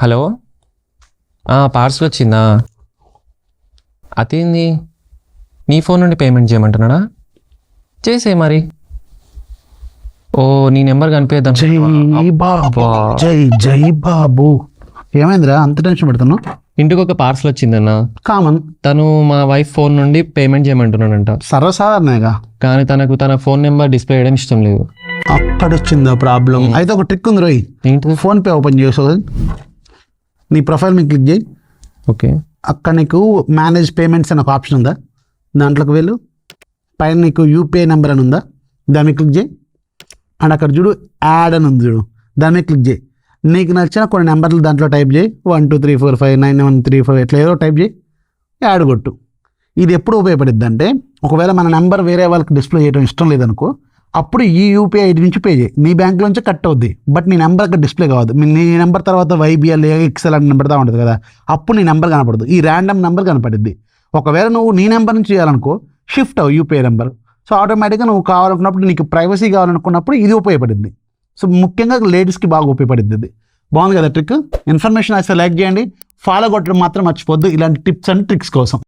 Hello, parcel వచ్చిందా? అదేంది, నీ ఫోన్ నుండి పేమెంట్ చేయమంటున్నాడా? చేసే మరి. ఓ, నీ నెంబర్ కనిపించద్దాం. జై బాబు, జై బాబు. ఏమైందిరా అంత టెన్షన్ పెడుతున్నావు? ఇంటికి ఒక పార్సల్ వచ్చిందన్న. కామన్. తను మా వైఫ్ ఫోన్ నుండి పేమెంట్ చేయమంటున్నాడంట. సర్వసాధారణంగా. కానీ తనకు తన ఫోన్ నెంబర్ డిస్ప్లే చేయడం ఇష్టం లేదు. అక్కడొచ్చిందా ప్రాబ్లం? అయితే ఒక ట్రిక్ ఉంది రోయ్. ఏంటి? ఫోన్ పే ఓపెన్ చేసుకో, నీ ప్రొఫైల్ మీద క్లిక్ చేయి. ఓకే, అక్కడ నీకు మేనేజ్ పేమెంట్స్ అని ఒక ఆప్షన్ ఉందా, దాంట్లోకి వెళ్ళు. పైన నీకు యూపీఐ నెంబర్ అని ఉందా, దాని మీద క్లిక్ చేయి. అండ్ అక్కడ చూడు యాడ్ అని ఉంది, చూడు దాని మీద క్లిక్ చేయి. నీకు నచ్చిన కొన్ని నెంబర్లు దాంట్లో టైప్ చేయి. 1 2 3 4 5 9 1 3 4 ఎట్లా ఏదో టైప్ చేయి, యాడ్ కొట్టు. ఇది ఎప్పుడు ఉపయోగపడుద్ది అంటే, ఒకవేళ మన నెంబర్ వేరే వాళ్ళకి డిస్ప్లే చేయడం ఇష్టం లేదనుకో, అప్పుడు ఈ యూపీఐ ఐడి నుంచి పే చేయి. నీ బ్యాంక్ నుంచి కట్ అవుద్ది, బట్ నీ నెంబర్ అక్కడ డిస్ప్లే కావద్దు. నీ నెంబర్ తర్వాత వైబిఎల్ ఎక్సెల్ అని నెంబర్ ఉంటుంది కదా, అప్పుడు నీ నెంబర్ కనపడదు, ఈ ర్యాండమ్ నెంబర్ కనపడుద్ది. ఒకవేళ నువ్వు నీ నెంబర్ నుంచి చేయాలనుకో, షిఫ్ట్ అవ్వు యూపీఐ నెంబర్. సో ఆటోమేటిక్గా నువ్వు కావాలనుకున్నప్పుడు, నీకు ప్రైవసీ కావాలనుకున్నప్పుడు ఇది ఉపయోగపడుద్ది. సో ముఖ్యంగా లేడీస్కి బాగా ఉపయోగపడుద్ది ఇది. బాగుంది కదా ట్రిక్. ఇన్ఫర్మేషన్ అయితే లైక్ చేయండి, ఫాలో కొట్టడం మాత్రం మర్చిపోద్దు ఇలాంటి టిప్స్ అండ్ ట్రిక్స్ కోసం.